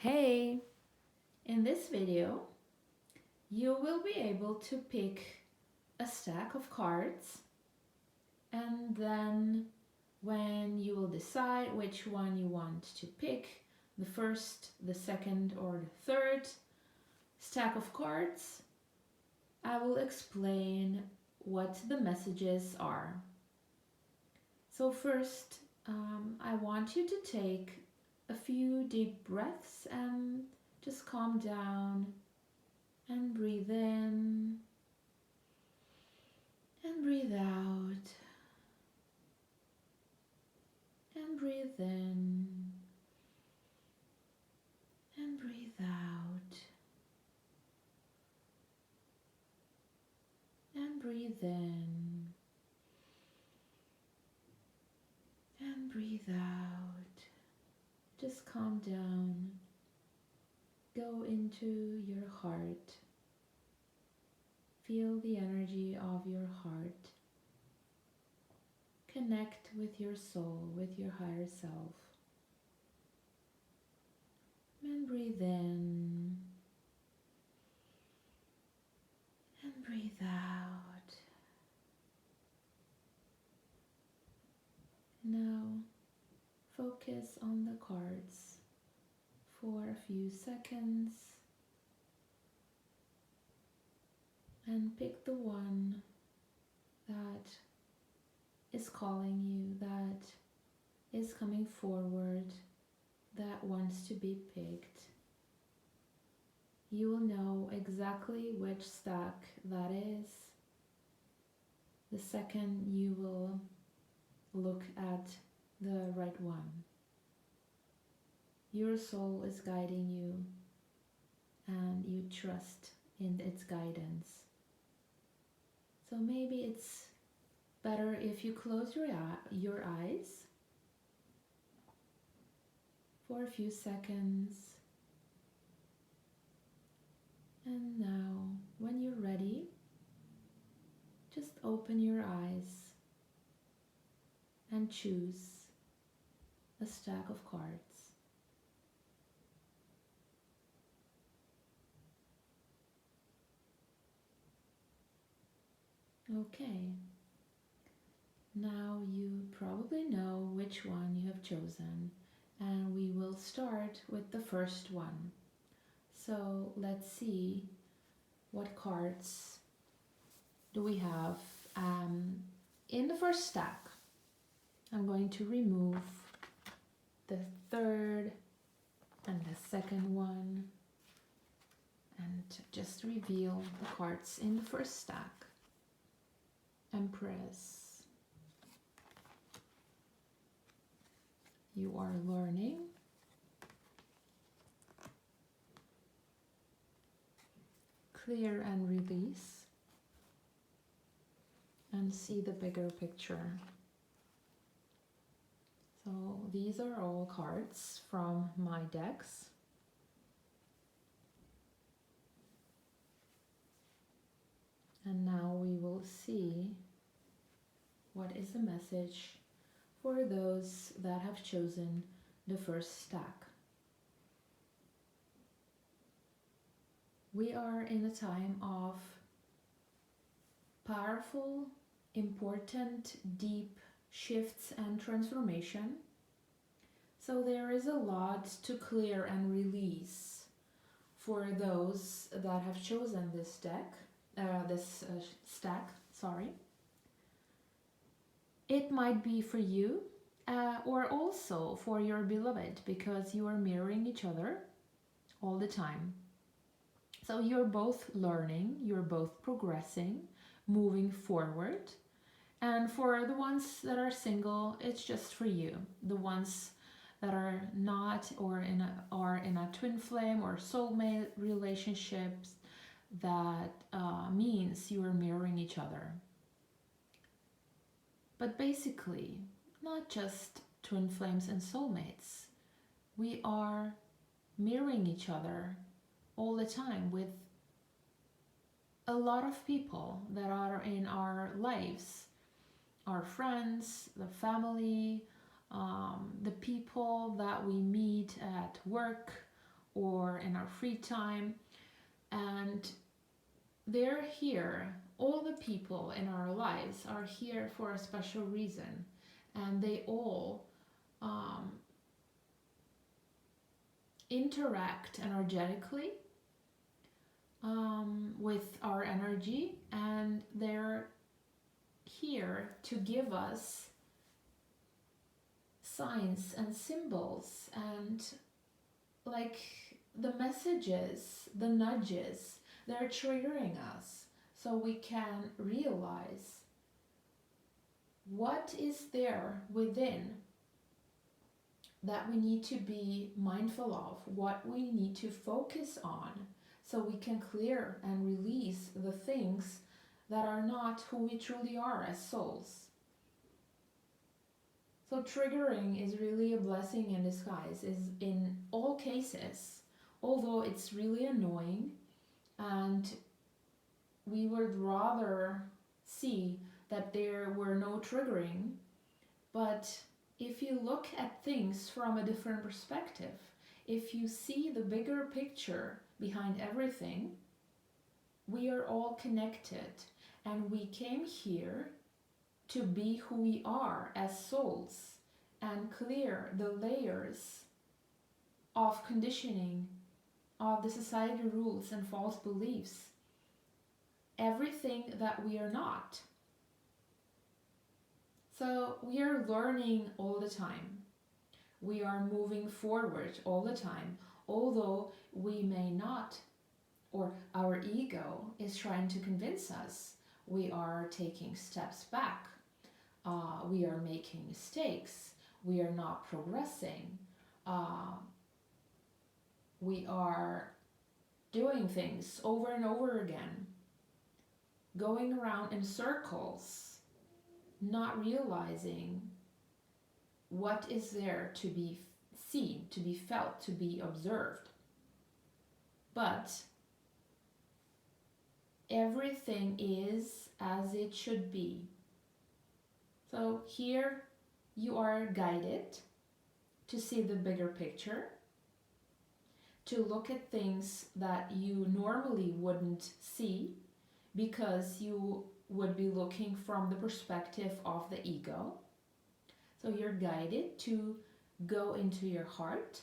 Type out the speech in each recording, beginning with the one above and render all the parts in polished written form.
Hey! In this video, you will be able to pick a stack of cards, and then when you will decide which one you want to pick, the first, the second, or the third stack of cards, I will explain what the messages are. So first, I want you to take a few deep breaths and just calm down and breathe in and breathe out and breathe in and breathe out and breathe in and breathe out. Just calm down. Go into your heart. Feel the energy of your heart. Connect with your soul, with your higher self. And breathe in. And breathe out. Now, focus on the cards for a few seconds and pick the one that is calling you, that is coming forward, that wants to be picked. You will know exactly which stack that is the second you will look at the right one. Your soul is guiding you and you trust in its guidance. So maybe it's better if you close your eyes for a few seconds. And now, when you're ready, just open your eyes and choose a stack of cards. Okay, now you probably know which one you have chosen, and we will start with the first one. So let's see what cards do we have. In the first stack, I'm going to remove the third and the second one and just reveal the cards in the first stack. Empress. You are learning. Clear and release. And see the bigger picture. So these are all cards from my decks. And now we will see what is the message for those that have chosen the first stack. We are in a time of powerful, important, deep shifts and transformation. So there is a lot to clear and release for those that have chosen this deck. Stack, sorry. It might be for you or also for your beloved, because you are mirroring each other all the time. So you're both learning, you're both progressing, moving forward. And for the ones that are single, it's just for you. The ones that are not or are in a twin flame or soulmate relationships, that means you are mirroring each other. But basically, not just twin flames and soulmates. We are mirroring each other all the time with a lot of people that are in our lives. Our friends, the family, the people that we meet at work or in our free time. And they're here. All the people in our lives are here for a special reason, and they all interact energetically with our energy, and they're here to give us signs and symbols and like the messages, the nudges. They're triggering us so we can realize what is there within that we need to be mindful of, what we need to focus on, so we can clear and release the things that are not who we truly are as souls. So triggering is really a blessing in disguise, is in all cases, although it's really annoying and we would rather see that there were no triggering. But if you look at things from a different perspective, if you see the bigger picture behind everything, we are all connected, and we came here to be who we are as souls and clear the layers of conditioning, of the society rules and false beliefs, everything that we are not. So we are learning all the time. We are moving forward all the time, although we may not, or our ego is trying to convince us we are taking steps back. We are making mistakes. We are not progressing. We are doing things over and over again, going around in circles, not realizing what is there to be seen, to be felt, to be observed. But everything is as it should be. So here you are guided to see the bigger picture, to look at things that you normally wouldn't see because you would be looking from the perspective of the ego. So you're guided to go into your heart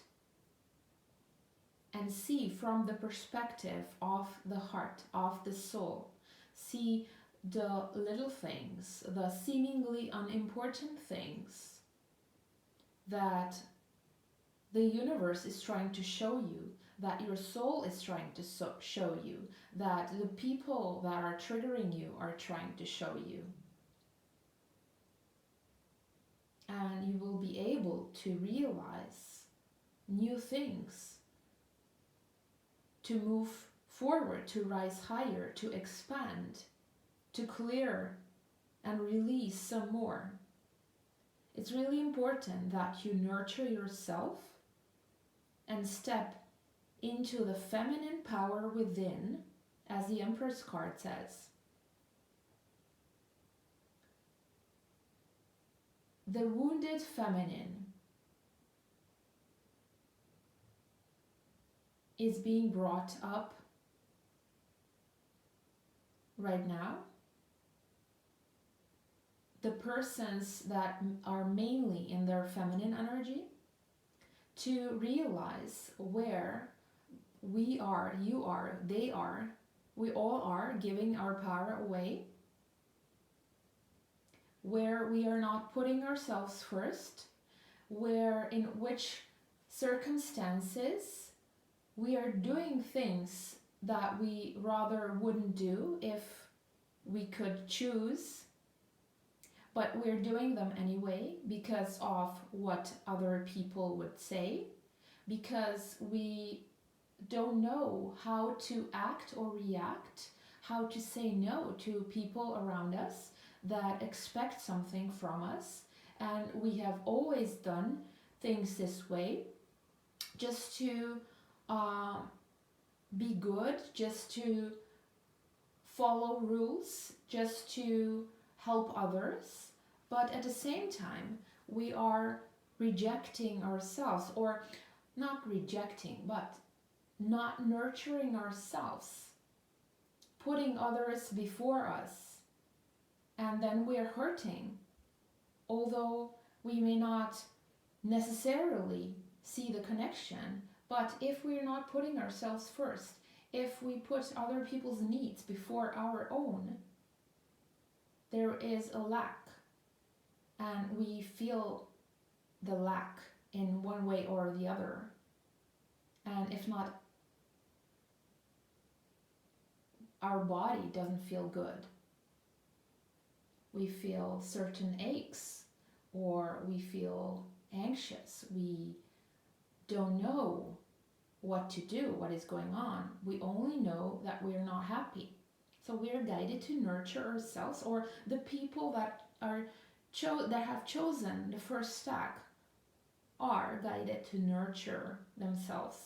and see from the perspective of the heart, of the soul. See the little things, the seemingly unimportant things that the universe is trying to show you, that your soul is trying to show you, that the people that are triggering you are trying to show you. And you will be able to realize new things, to move forward, to rise higher, to expand, to clear and release some more. It's really important that you nurture yourself and step into the feminine power within, as the Empress card says. The wounded feminine is being brought up right now. The persons that are mainly in their feminine energy, to realize where we are, you are, they are, we all are giving our power away, where we are not putting ourselves first, where in which circumstances we are doing things that we rather wouldn't do if we could choose, but we're doing them anyway because of what other people would say, because we don't know how to act or react, how to say no to people around us that expect something from us. And we have always done things this way, just to be good, just to follow rules, just to help others. But at the same time, we are rejecting ourselves, or not rejecting, but not nurturing ourselves, putting others before us, and then we're hurting, although we may not necessarily see the connection. But if we're not putting ourselves first, if we put other people's needs before our own, there is a lack, and we feel the lack in one way or the other. And if not, our body doesn't feel good. We feel certain aches, or we feel anxious. We don't know what to do, what is going on. We only know that we're not happy. So we're guided to nurture ourselves, or the people that are that have chosen the first stack are guided to nurture themselves,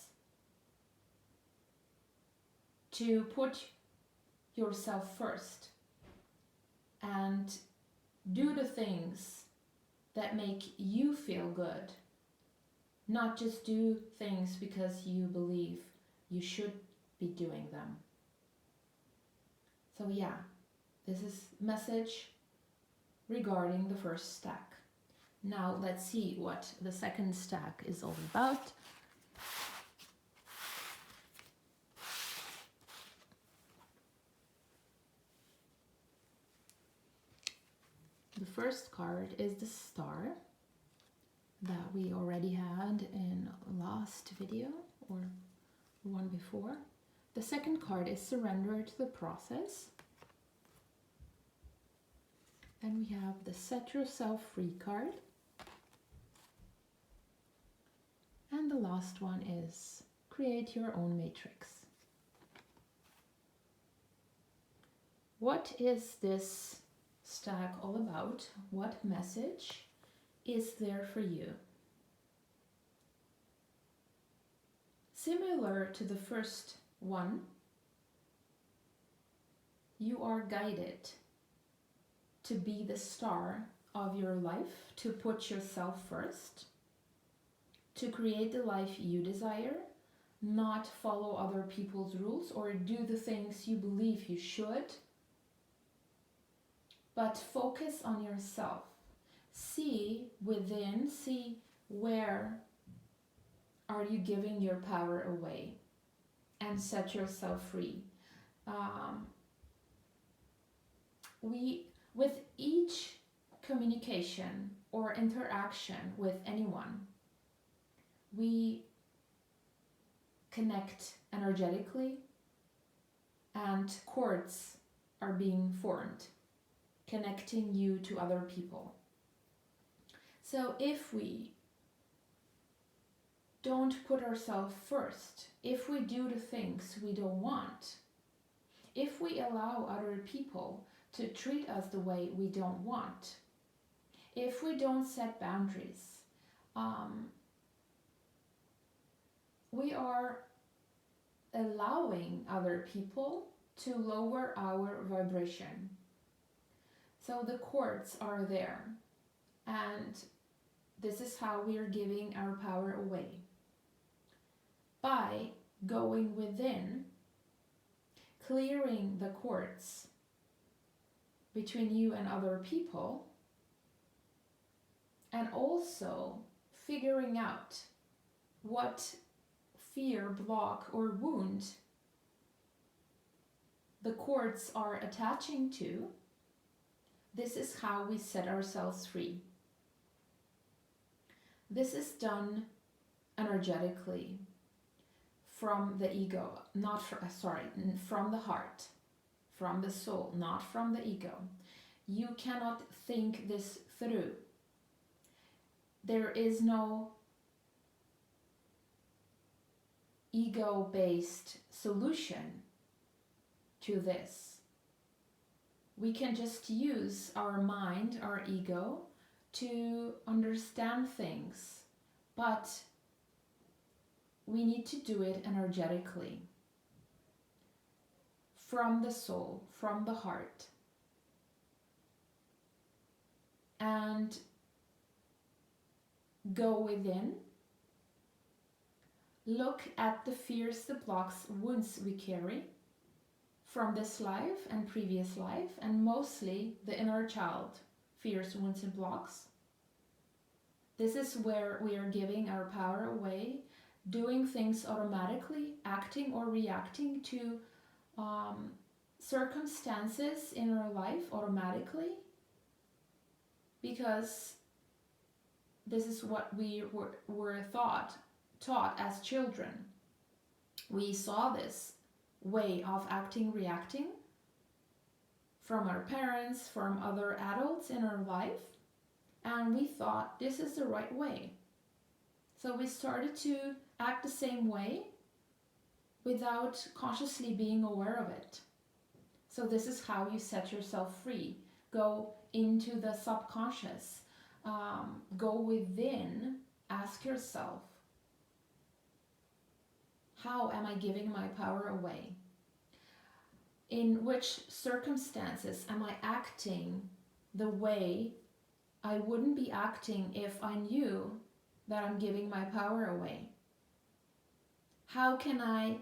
to put yourself first and do the things that make you feel good, not just do things because you believe you should be doing them. So yeah, this is message regarding the first stack. Now let's see what the second stack is all about. The first card is the Star that we already had in last video or the one before. The second card is Surrender to the Process. Then we have the Set Yourself Free card. And the last one is Create Your Own Matrix. What is this stack all about? What message is there for you? Similar to the first one, you are guided to be the star of your life, to put yourself first, to create the life you desire, not follow other people's rules or do the things you believe you should, but focus on yourself. See within, see where are you giving your power away, and set yourself free. With each communication or interaction with anyone, we connect energetically and cords are being formed, connecting you to other people. So if we don't put ourselves first, if we do the things we don't want, if we allow other people to treat us the way we don't want, if we don't set boundaries, we are allowing other people to lower our vibration. So the cords are there, and this is how we are giving our power away. By going within, clearing the cords between you and other people, and also figuring out what fear, block, or wound the cords are attaching to. This is how we set ourselves free. This is done energetically from the ego, from the heart, from the soul, not from the ego. You cannot think this through. There is no ego-based solution to this. We can just use our mind, our ego, to understand things, but we need to do it energetically, from the soul, from the heart. And go within, look at the fears, the blocks, wounds we carry from this life and previous life, and mostly the inner child fears, wounds, and blocks. This is where we are giving our power away, doing things automatically, acting or reacting to circumstances in our life automatically, because this is what we were taught as children. We saw this way of acting, reacting from our parents, from other adults in our life, and we thought this is the right way. So we started to act the same way without consciously being aware of it. So this is how you set yourself free. Go into the subconscious. Go within. Ask yourself, how am I giving my power away? In which circumstances am I acting the way I wouldn't be acting if I knew that I'm giving my power away? How can I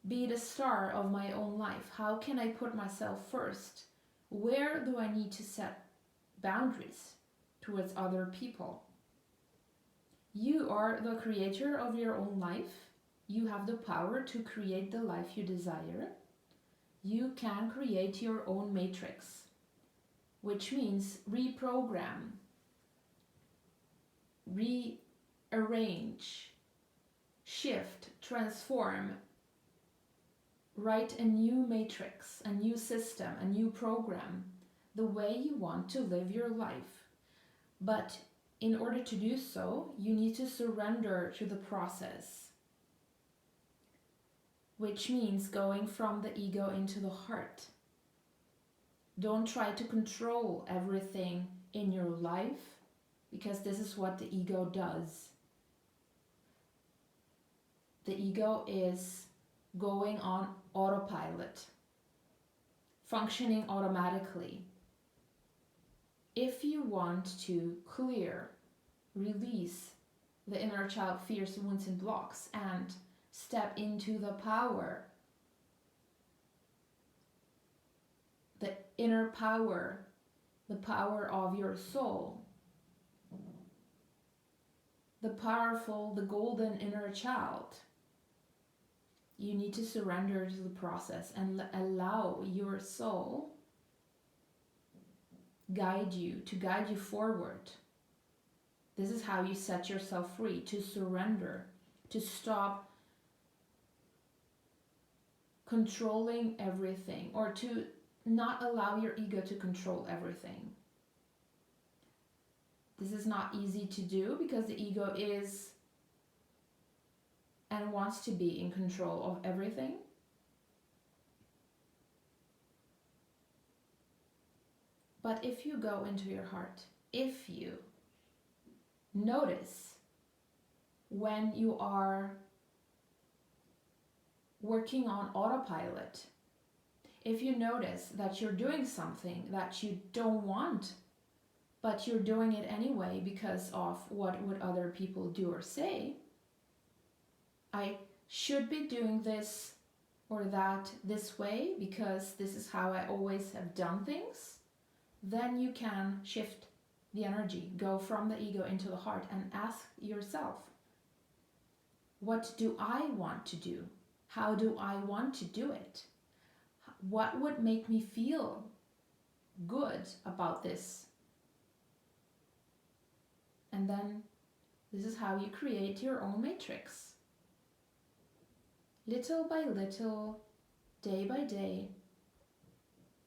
be the star of my own life? How can I put myself first? Where do I need to set boundaries towards other people? You are the creator of your own life. You have the power to create the life you desire. You can create your own matrix, which means reprogram, rearrange, shift, transform, write a new matrix, a new system, a new program, the way you want to live your life. But in order to do so, you need to surrender to the process, which means going from the ego into the heart. Don't try to control everything in your life, because this is what the ego does. The ego is going on autopilot, functioning automatically. If you want to clear, release the inner child fears, wounds, and blocks, and step into the power, the inner power, the power of your soul, the powerful, the golden inner child, you need to surrender to the process and allow your soul guide you forward. This is how you set yourself free, to surrender, to stop controlling everything, or to not allow your ego to control everything. This is not easy to do because the ego is and wants to be in control of everything. But if you go into your heart, if you notice when you are working on autopilot, if you notice that you're doing something that you don't want, but you're doing it anyway because of what would other people do or say, I should be doing this or that this way because this is how I always have done things, then you can shift the energy, go from the ego into the heart, and ask yourself, what do I want to do? How do I want to do it? What would make me feel good about this? And then this is how you create your own matrix. Little by little, day by day,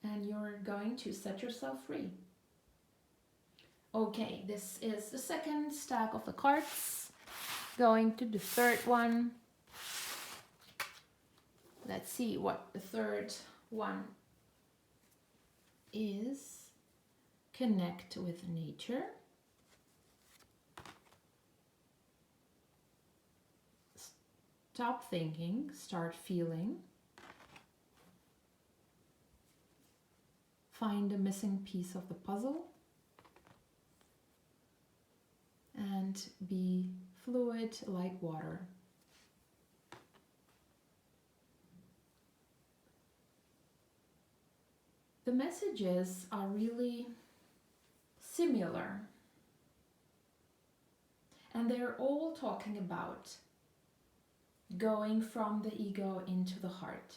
and you're going to set yourself free. Okay, this is the second stack of the cards. Going to the third one. Let's see what the third one is. Connect with nature. Stop thinking, start feeling. Find the missing piece of the puzzle. And be fluid like water. the messages are really similar, and they're all talking about going from the ego into the heart.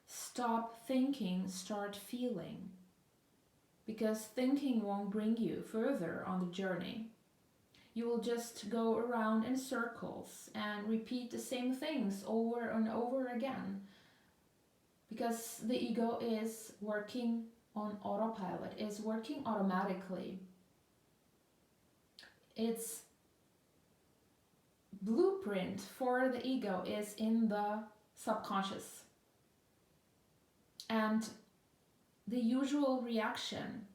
Stop thinking, start feeling, because thinking won't bring you further on the journey. You will just go around in circles and repeat the same things over and over again, because the ego is working on autopilot, is working automatically. Its blueprint for the ego is in the subconscious. And the usual reaction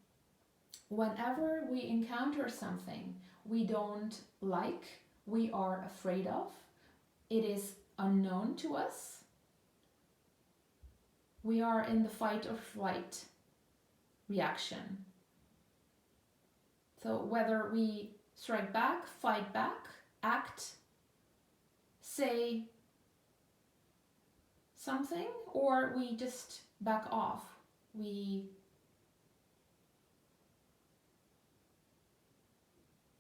whenever we encounter something we don't like, we are afraid of, it is unknown to us, we are in the fight or flight reaction. So whether we strike back, fight back, act, say something, or we just back off, we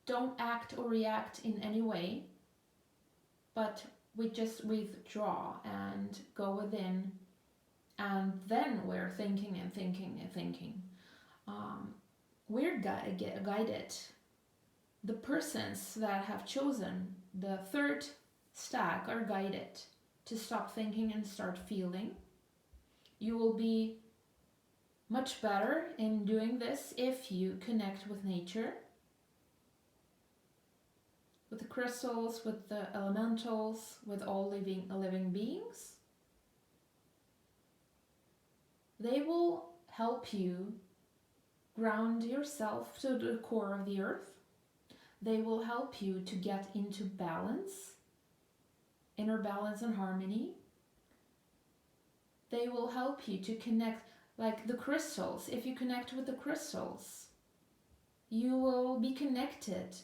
don't act or react in any way, but we just withdraw and go within, and then we're thinking and thinking and thinking. We're guided. The persons that have chosen the third stack are guided to stop thinking and start feeling. You will be much better in doing this if you connect with nature, with the crystals, with the elementals, with all living beings. They will help you ground yourself to the core of the earth. They will help you to get into balance, inner balance and harmony. They will help you to connect, like the crystals. If you connect with the crystals, you will be connected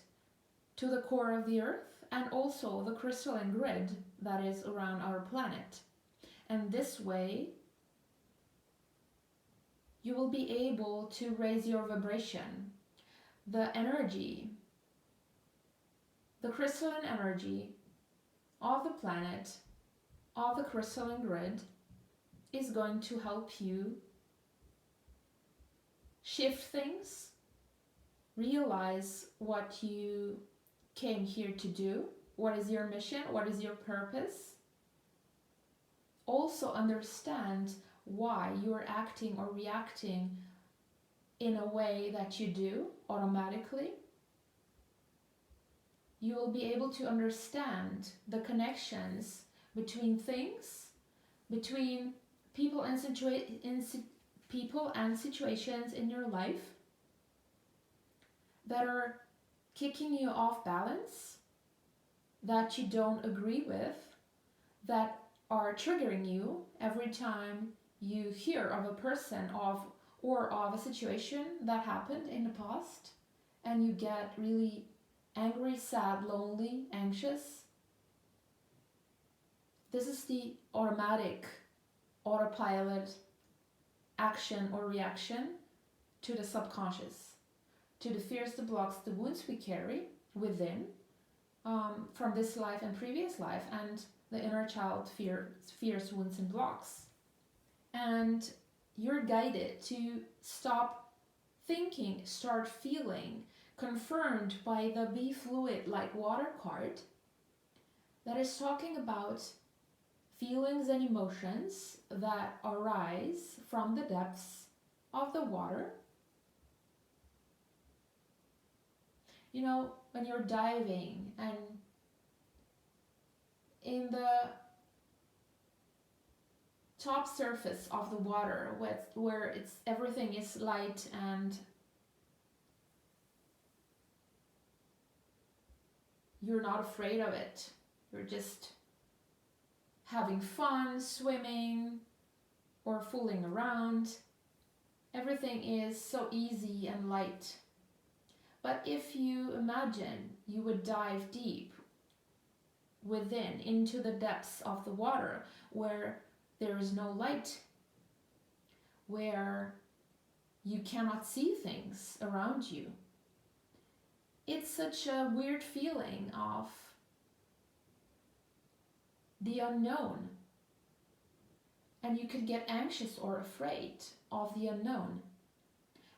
to the core of the earth and also the crystalline grid that is around our planet. And this way, you will be able to raise your vibration. The energy, the crystalline energy of the planet, of the crystalline grid, is going to help you shift things, realize what you came here to do, what is your mission, what is your purpose. Also understand why you are acting or reacting in a way that you do automatically. You will be able to understand the connections between things, between people and situations in your life that are kicking you off balance, that you don't agree with, that are triggering you every time you hear of a person or of a situation that happened in the past, and you get really angry, sad, lonely, anxious. This is the autopilot action or reaction to the subconscious, to the fears, the blocks, the wounds we carry within from this life and previous life, and the inner child fears, wounds, and blocks. And you're guided to stop thinking, start feeling, confirmed by the Be Fluid Like Water card that is talking about feelings and emotions that arise from the depths of the water. You know, when you're diving and in the top surface of the water where everything is light and you're not afraid of it. You're just having fun, swimming or fooling around. Everything is so easy and light. But if you imagine you would dive deep within into the depths of the water where there is no light, where you cannot see things around you. It's such a weird feeling of the unknown. And you could get anxious or afraid of the unknown.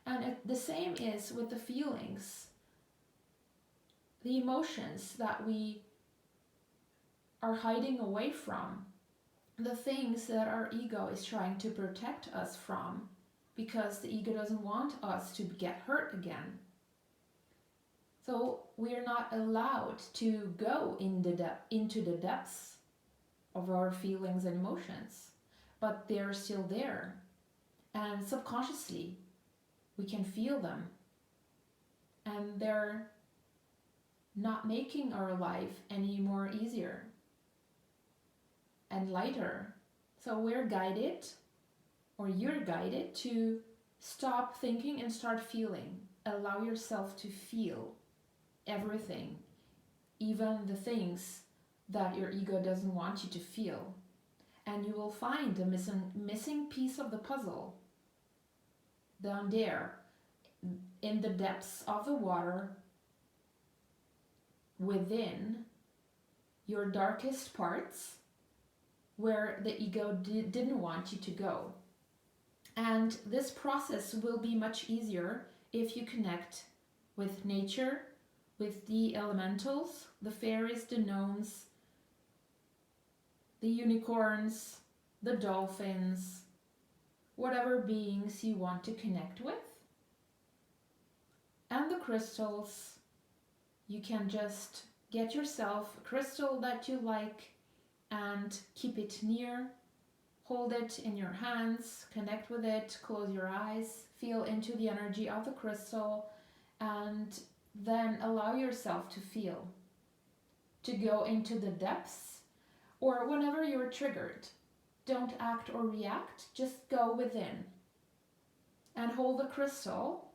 And the same is with the feelings, the emotions that we are hiding away from, the things that our ego is trying to protect us from, because the ego doesn't want us to get hurt again. So we are not allowed to go into the depths of our feelings and emotions, but they're still there. And subconsciously, we can feel them. And they're not making our life any more easier and lighter. So we're guided, or you're guided, to stop thinking and start feeling. Allow yourself to feel everything, even the things that your ego doesn't want you to feel. And you will find the missing piece of the puzzle down there in the depths of the water, within your darkest parts, where the ego didn't want you to go. And this process will be much easier if you connect with nature, with the elementals, the fairies, the gnomes, the unicorns, the dolphins, whatever beings you want to connect with. And the crystals, you can just get yourself a crystal that you like and keep it near. Hold it in your hands, connect with it, close your eyes, feel into the energy of the crystal, and then allow yourself to feel, to go into the depths, or whenever you're triggered. Don't act or react, just go within and hold the crystal.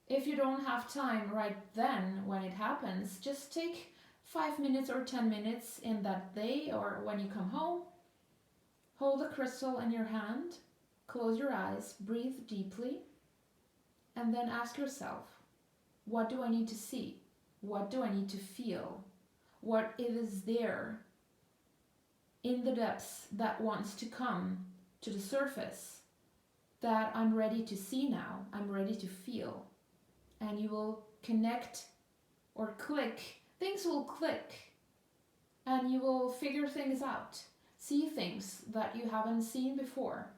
If you don't have time right then when it happens, just take 5 minutes or 10 minutes in that day, or when you come home. Hold the crystal in your hand, close your eyes, breathe deeply, and then ask yourself, what do I need to see? What do I need to feel? What is there in the depths that wants to come to the surface that I'm ready to see now, I'm ready to feel? And you will connect or click, things will click, and you will figure things out, see things that you haven't seen before.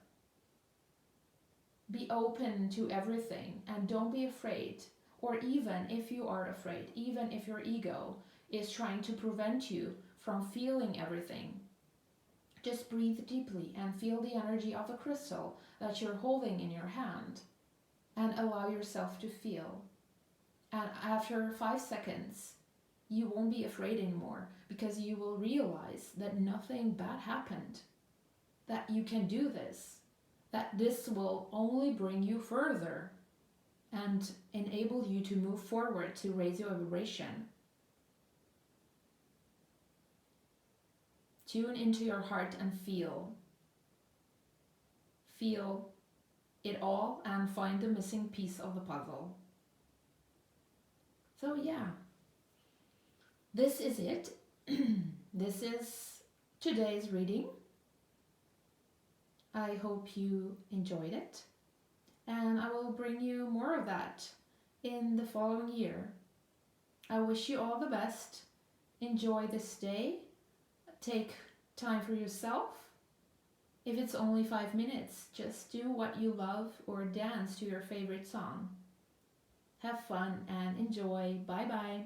Be open to everything and don't be afraid. Or even if you are afraid, even if your ego is trying to prevent you from feeling everything, just breathe deeply and feel the energy of the crystal that you're holding in your hand and allow yourself to feel. And after 5 seconds, you won't be afraid anymore, because you will realize that nothing bad happened, that you can do this, that this will only bring you further and enable you to move forward, to raise your vibration. Tune into your heart and feel. Feel it all and find the missing piece of the puzzle. So yeah, this is it. This is today's reading. I hope you enjoyed it, and I will bring you more of that in the following year. I wish you all the best. Enjoy this day. Take time for yourself. If it's only 5 minutes, just do what you love or dance to your favorite song. Have fun and enjoy. Bye bye.